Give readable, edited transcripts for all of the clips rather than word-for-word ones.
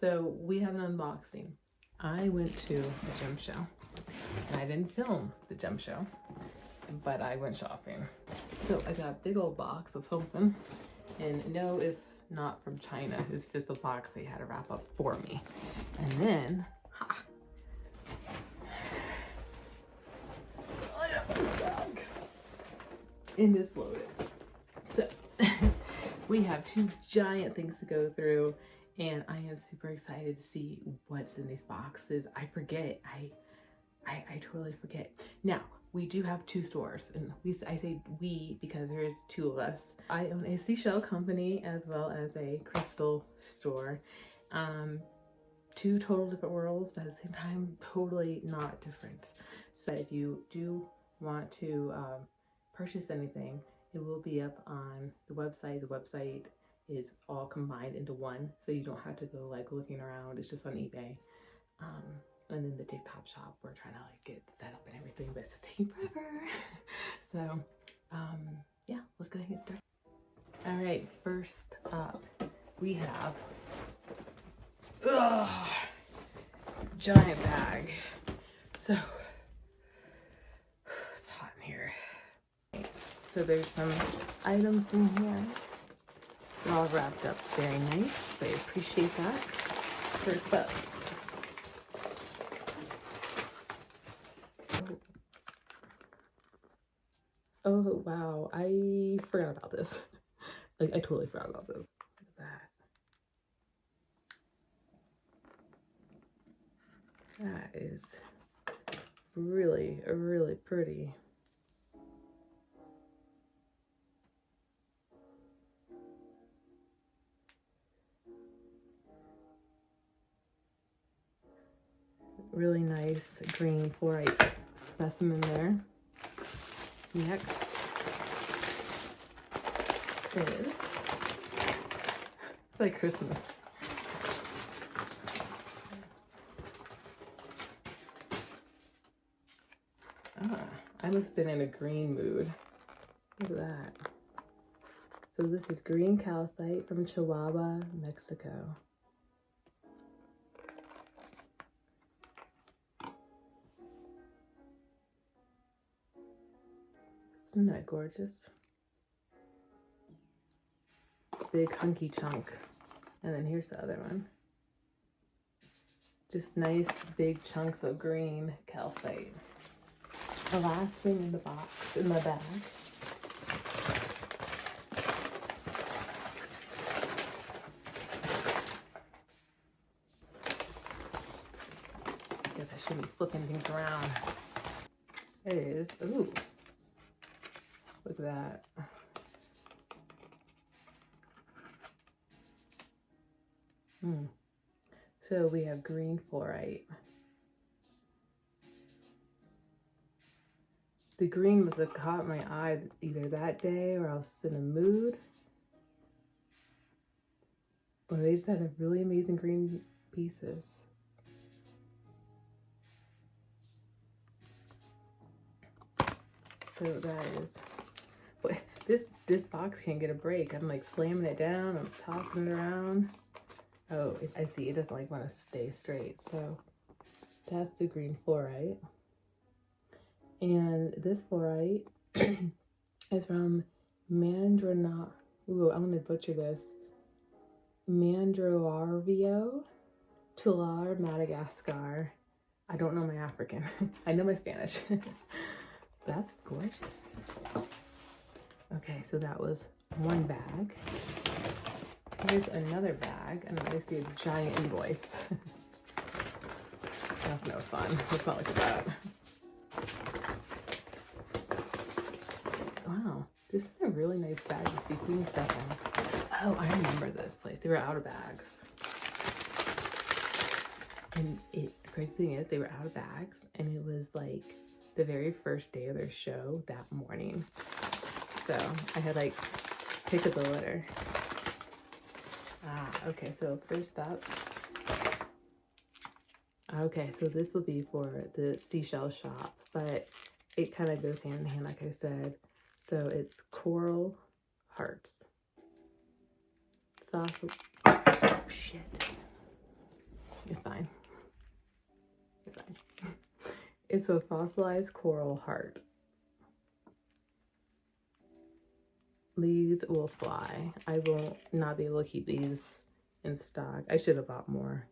So we have an unboxing. I went to a gem show and I didn't film the gem show, but I went shopping. So I got a big old box of something, and no, it's not from China. It's just a box they had to wrap up for me. And then, I got this bag. And it's loaded. So we have two giant things to go through, and I am super excited to see what's in these boxes. I forget. I totally forget. Now, we do have two stores, and I say we because there's two of us. I own a seashell company as well as a crystal store. Two total different worlds, but at the same time, totally not different. So if you do want to purchase anything, it will be up on the website. The website is all combined into one, so you don't have to go like looking around. It's just on eBay. And then the TikTok shop, we're trying to like get set up and everything, but it's just taking forever. So yeah, let's go ahead and get started. All right, first up we have giant bag. So it's hot in here. So there's some items in here. They're all wrapped up very nice. I appreciate that. First up, oh wow, I forgot about this. Like, I totally forgot about this. Look at that. That is really, really pretty. Really nice green fluorite specimen there. Next is, it's like Christmas. I must have been in a green mood. Look at that. So this is green calcite from Chihuahua, Mexico. Isn't that gorgeous? Big hunky chunk. And then here's the other one. Just nice big chunks of green calcite. The last thing in the box, in my bag, I guess I shouldn't be flipping things around. It is, ooh. Look at that. So we have green fluorite. The green must have caught my eye either that day or I was in a mood. Or they just had really amazing green pieces. So that is, but this box can't get a break. I'm like slamming it down, I'm tossing it around. Oh, I see, it doesn't like want to stay straight. So that's the green fluorite. And this fluorite is from Mandrona, ooh, I'm gonna butcher this. Mandroarvio, Tular, Madagascar. I don't know my African. I know my Spanish. That's gorgeous. Okay, so that was one bag. Here's another bag, and I see a giant invoice. That's no fun. Let's not look at that. Wow, this is a really nice bag to be cleaning stuff in. Oh, I remember this place. They were out of bags. And the crazy thing is, they were out of bags, and it was like the very first day of their show that morning. So I had like pick up the litter. Okay, so first up. Okay, so this will be for the seashell shop, but it kind of goes hand in hand, like I said. So it's coral hearts. Fossil. Oh, shit. It's fine. It's fine. It's a fossilized coral heart. These will fly. I will not be able to keep these in stock. I should have bought more.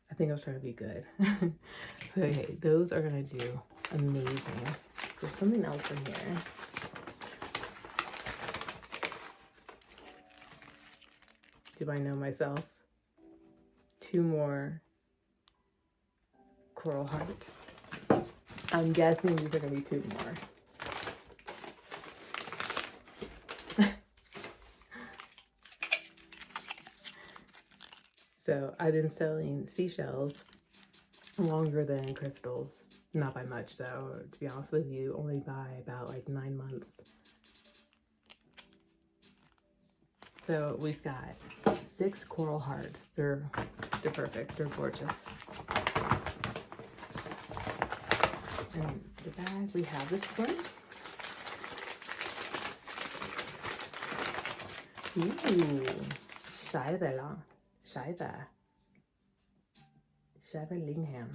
I think I was trying to be good. So okay, those are gonna do amazing. There's something else in here. Do I know myself? 2 more coral hearts. I'm guessing these are gonna be 2 more. So I've been selling seashells longer than crystals. Not by much though, to be honest with you, only by about like 9 months. So we've got 6 coral hearts. They're perfect, they're gorgeous. In the bag we have this one. Ooh, Scheibe. Lingham.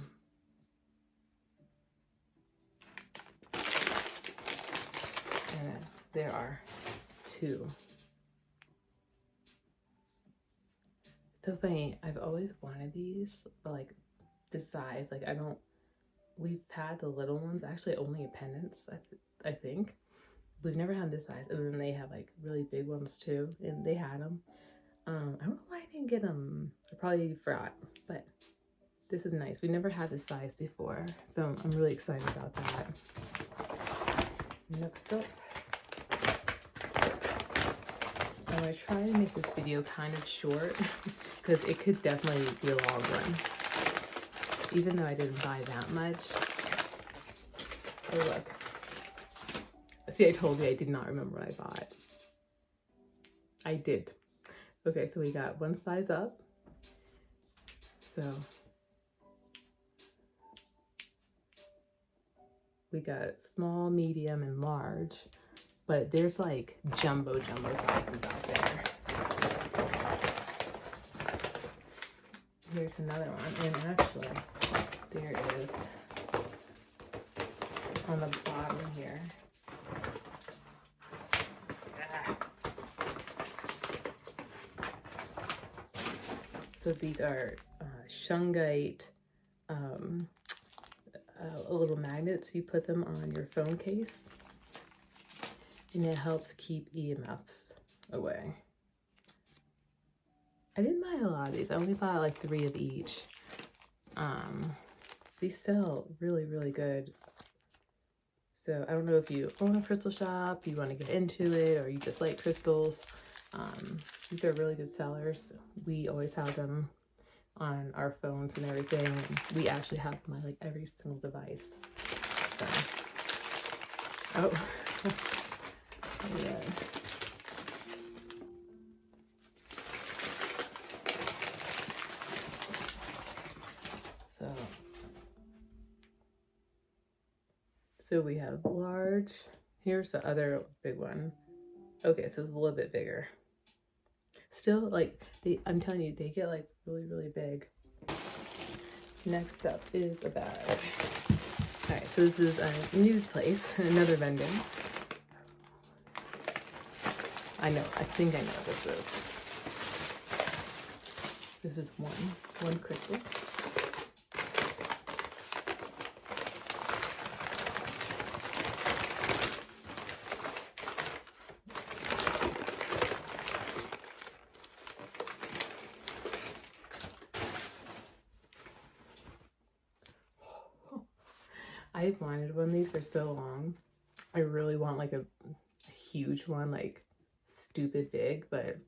And there are 2. So funny, I've always wanted these, but like this size, like we've had the little ones, actually only pendants, I think. We've never had this size, other than they have like really big ones too, and they had them. I don't know why I didn't get them. I probably forgot, but this is nice. We never had this size before, so I'm really excited about that. Next up, I'm gonna try to make this video kind of short because it could definitely be a long one, even though I didn't buy that much. Oh look, see, I told you I did not remember what I bought. I did. Okay, so we got 1 size up. So we got small, medium, and large, but there's like jumbo sizes out there. Here's another one, and actually, there it is on the bottom here. So these are shungite, little magnets. You put them on your phone case, and it helps keep EMFs away. I didn't buy a lot of these. I only bought like 3 of each. These sell really, really good. So I don't know if you own a crystal shop, you want to get into it, or you just like crystals. These are really good sellers. We always have them on our phones and everything. We actually have them on like every single device. So, oh, yeah. So we have large. Here's the other big one. Okay, so it's a little bit bigger. Still, like, I'm telling you, they get like really, really big. Next up is a bag. All right, so this is a new place, another vending. I think I know what this is. This is one crystal. I've wanted one of these for so long. I really want like a huge one, like stupid big, but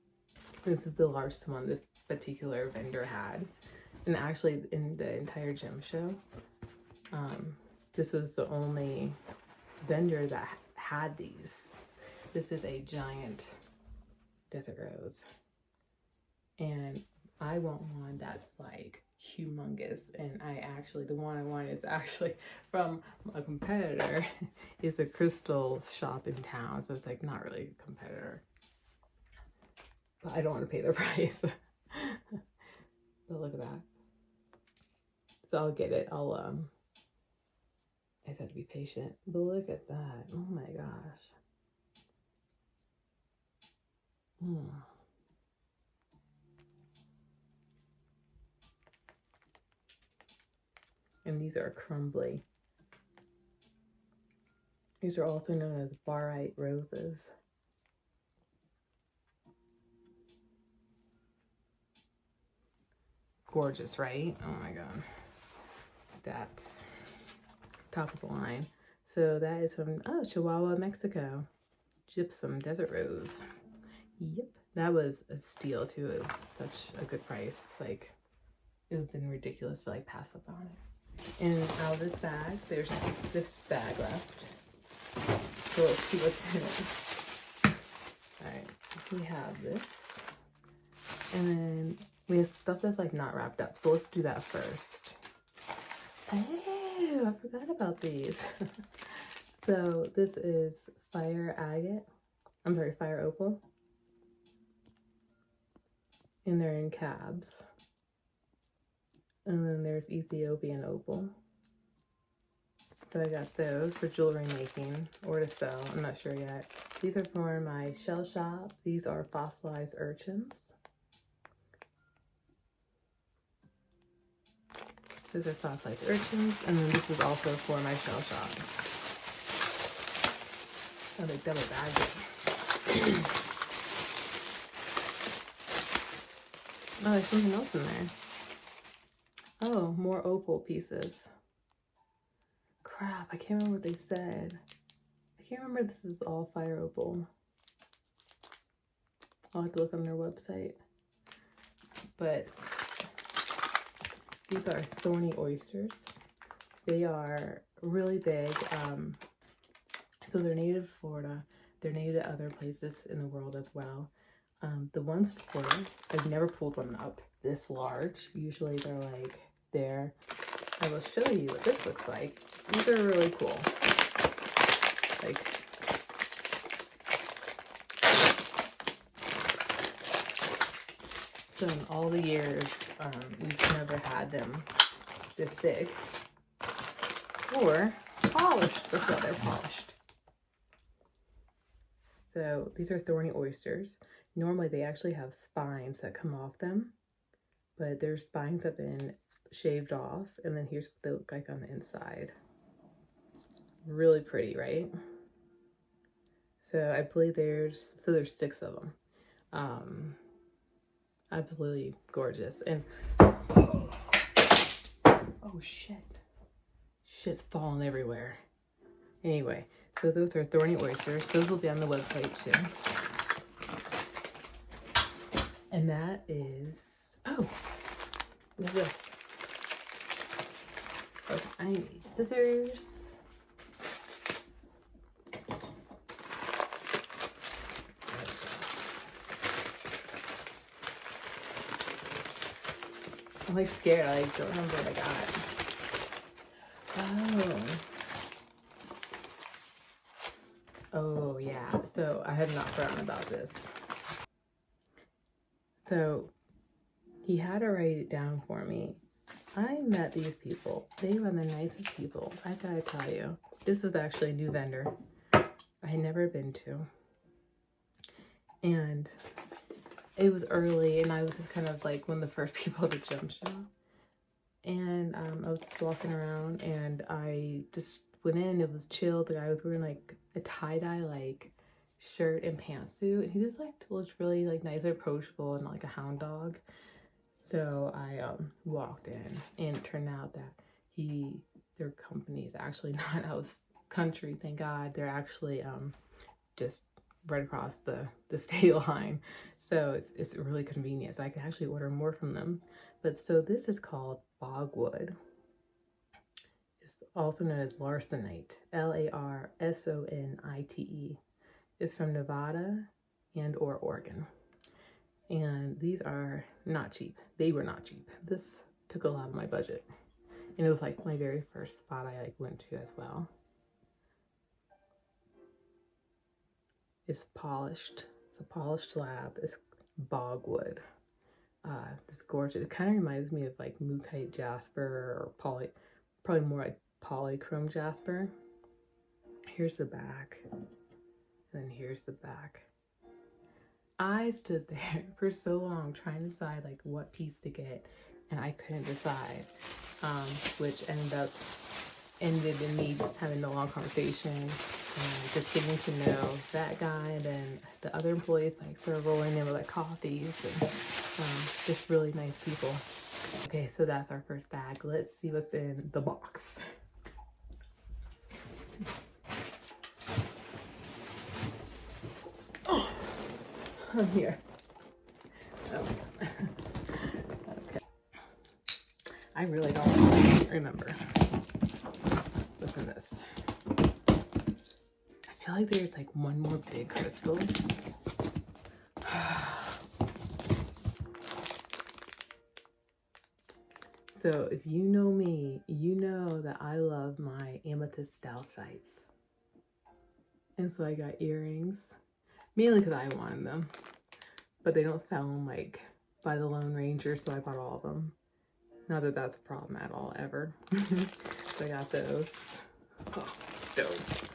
this is the largest one this particular vendor had. And actually in the entire gem show, this was the only vendor that had these. This is a giant desert rose. And I want one that's like humongous, and the one I want is actually from a competitor. It's a crystal shop in town, so it's like not really a competitor. but I don't want to pay their price. But look at that. So I'll get it. I just have to be patient. But look at that. Oh my gosh. And these are crumbly. These are also known as barite roses. Gorgeous, right? Oh my god. That's top of the line. So that is from, oh, Chihuahua, Mexico. Gypsum Desert Rose. Yep. That was a steal too. It was such a good price. Like, it would have been ridiculous to like pass up on it. And out of this bag, there's this bag left. So let's see what's in it. Alright, we have this. And then we have stuff that's like not wrapped up. So let's do that first. Oh, I forgot about these. So this is fire agate. I'm sorry, fire opal. And they're in cabs. And then there's Ethiopian opal. So I got those for jewelry making or to sell. I'm not sure yet. These are for my shell shop. These are fossilized urchins. These are fossilized urchins. And then this is also for my shell shop. Oh, they double bagged it. Oh, there's something else in there. Oh, more opal pieces. Crap, I can't remember what they said. I can't remember this is all fire opal. I'll have to look on their website. But these are thorny oysters. They are really big. So they're native to Florida. They're native to other places in the world as well. The ones in Florida, I've never pulled one up this large. Usually they're like there. I will show you what this looks like. These are really cool. Like, so in all the years, we've never had them this big or polished. That's why they're polished. So these are thorny oysters. Normally they actually have spines that come off them, but their spines have been shaved off, and then here's what they look like on the inside. Really pretty, right? So I believe there's 6 of them. Absolutely gorgeous. And oh shit's falling everywhere. Anyway, so those are thorny oysters. Those will be on the website too. And that is, oh, look at this. Oh, I need scissors. I'm like scared. I don't remember what I got. Oh yeah. So I have not forgotten about this. So he had to write it down for me. I met these people. They were the nicest people. I gotta tell you. This was actually a new vendor I had never been to. And it was early, and I was just kind of like one of the first people at the gem show. And I was just walking around, and I just went in. It was chill. The guy was wearing like a tie-dye like shirt and pantsuit, and he just like looked really like nice and approachable and like a hound dog. So I walked in, and it turned out that their company is actually not out of country, thank God. They're actually just right across the state line. So it's really convenient. So I can actually order more from them. But so this is called bogwood. It's also known as larsonite, Larsonite. It's from Nevada and or Oregon. And these are not cheap. They were not cheap. This took a lot of my budget. And it was like my very first spot I like went to as well. It's polished. It's a polished slab. It's bogwood. This gorgeous. It kind of reminds me of like mookaite jasper or probably more like polychrome jasper. Here's the back, and then here's the back. I stood there for so long trying to decide like what piece to get, and I couldn't decide, which ended in me having a long conversation, just getting to know that guy, and then the other employees like sort of rolling in with like coffees, and just really nice people. Okay, so that's our first bag. Let's see what's in the box. Oh, I'm here. Oh. Okay. I really don't remember what's in this. I feel like there's like one more big crystal. So if you know me, you know that I love my amethyst stalactites. And so I got earrings, mainly because I wanted them, but they don't sell them like by the Lone Ranger, so I bought all of them. Not that that's a problem at all, ever. So I got those. Oh, stoked.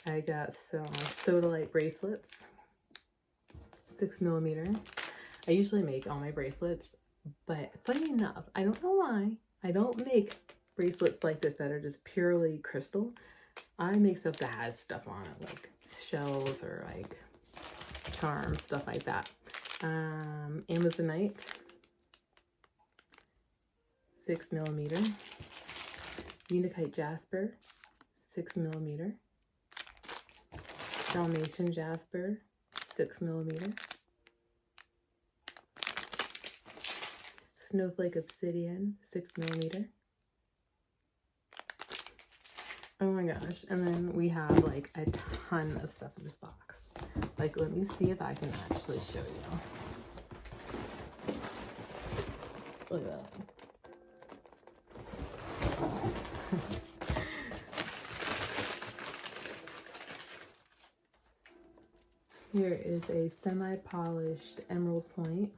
I got some sodalite bracelets, 6mm. I usually make all my bracelets, but funny enough, I don't know why, I don't make bracelets like this that are just purely crystal. I make stuff that has stuff on it, like shells or like charms, stuff like that. Amazonite, 6mm. Unakite jasper, 6mm. Dalmatian jasper, 6mm. Snowflake obsidian, 6mm. Oh my gosh. And then we have like a ton of stuff in this box. Like, let me see if I can actually show you. Look at that. Here is a semi-polished emerald point.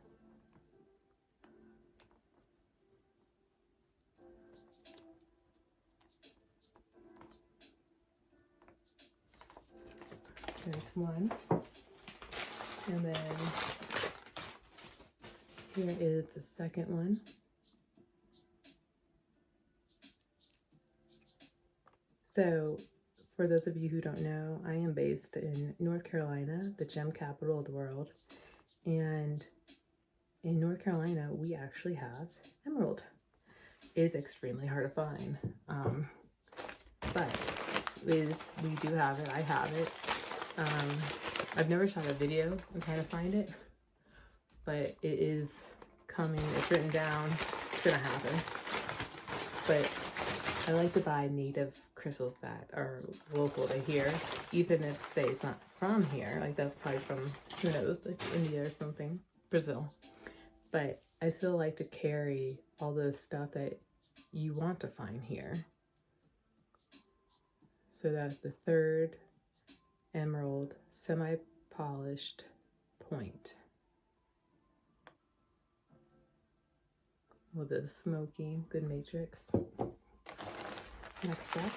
There's one. And then here is the second one. So for those of you who don't know, I am based in North Carolina, the gem capital of the world. And in North Carolina, we actually have emerald. It's extremely hard to find, but we do have it. I have it. I've never shot a video on trying to find it, but it is coming. It's written down. It's gonna happen. But I like to buy native crystals that are local to here, even if say it's not from here. Like that's probably from, who knows, like India or something, Brazil. But I still like to carry all the stuff that you want to find here. So that's the third emerald semi-polished point with a smoky good matrix. Next up,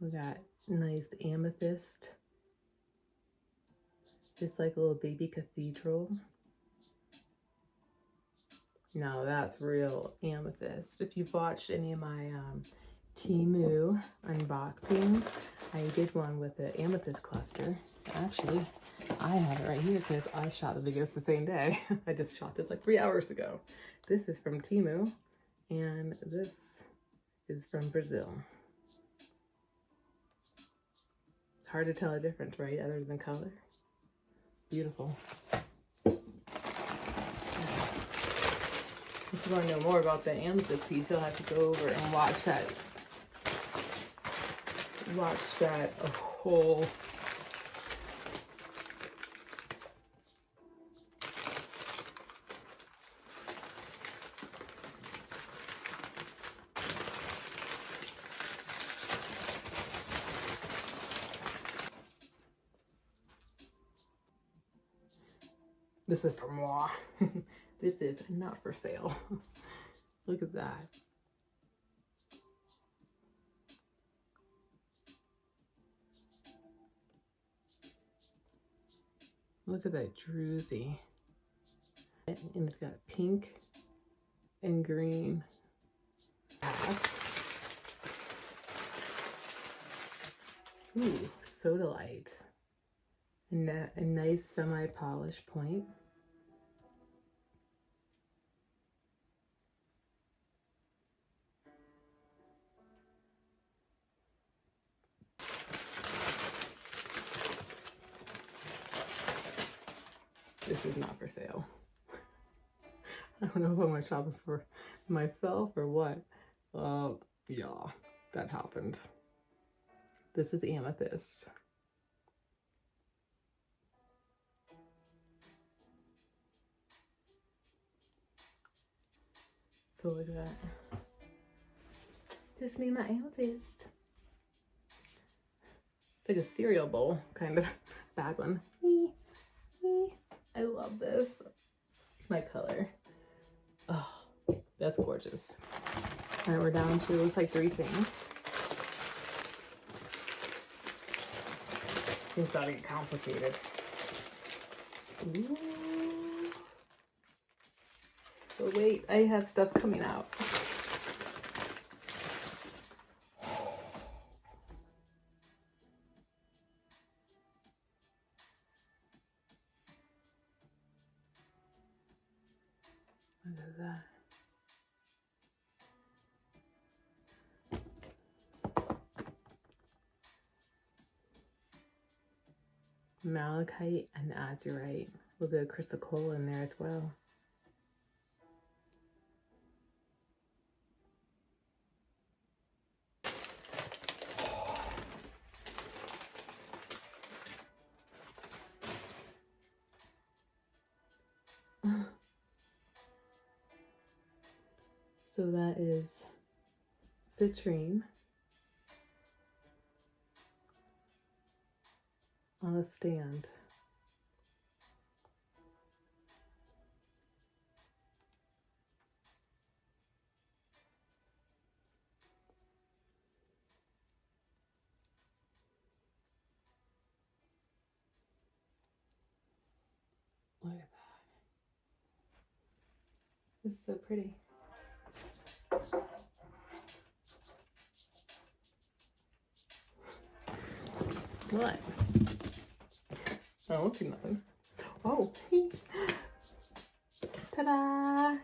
we got nice amethyst, just like a little baby cathedral. Now that's real amethyst. If you've watched any of my Temu unboxing, I did one with the amethyst cluster. Actually, I have it right here because I shot the videos the same day. I just shot this like 3 hours ago. This is from Temu, and this is from Brazil. Hard to tell a difference, right? Other than color. Beautiful. If you want to know more about the amethyst piece, you'll have to go over and watch that a whole This is for moi. This is not for sale. Look at that. Look at that druzy. And it's got pink and green. Ooh, sodalite. A nice semi-polished point. This is not for sale. I don't know if I'm shopping for myself or what. Yeah, that happened. This is amethyst. So look at that. Just me and my amethyst. It's like a cereal bowl, kind of. Bad one. I love this. My color. Oh, that's gorgeous. All right, we're down to, looks like 3 things. Things gotta get complicated. Ooh. But wait, I have stuff coming out. Look at that. Malachite and azurite. A little bit of crystal coal in there as well. So that is citrine on a stand. Look at that. This is so pretty. What? I don't see nothing. Oh, ta-da!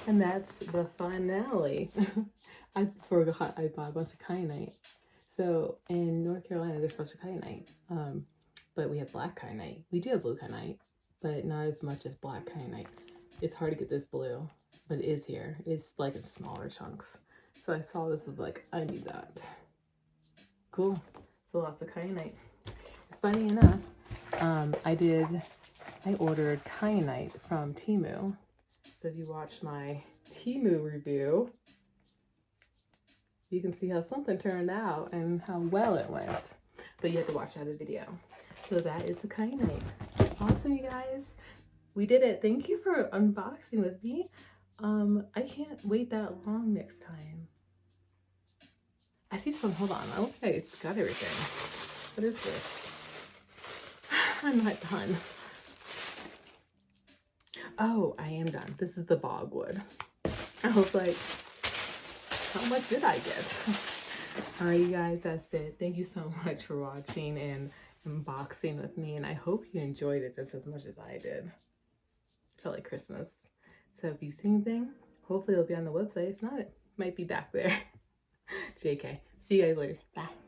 And that's the finale. I forgot I bought a bunch of kyanite. So in North Carolina, there's a bunch of kyanite. But we have black kyanite. We do have blue kyanite, but not as much as black kyanite. It's hard to get this blue, but it is here. It's like in smaller chunks. So I saw this, was like, I need that. Cool. So lots of kyanite. Funny enough, I ordered kyanite from Temu. So if you watched my Temu review, you can see how something turned out and how well it went. But you have to watch that video. So that is the kyanite. Awesome, you guys. We did it. Thank you for unboxing with me. I can't wait that long next time. I see some, hold on. I don't think I got everything. What is this? I'm not done. Oh, I am done. This is the bogwood. I was like, how much did I get? All right, you guys, that's it. Thank you so much for watching and unboxing with me. And I hope you enjoyed it just as much as I did. It felt like Christmas. So if you've seen anything, hopefully it'll be on the website. If not, it might be back there. JK. See you guys later. Bye.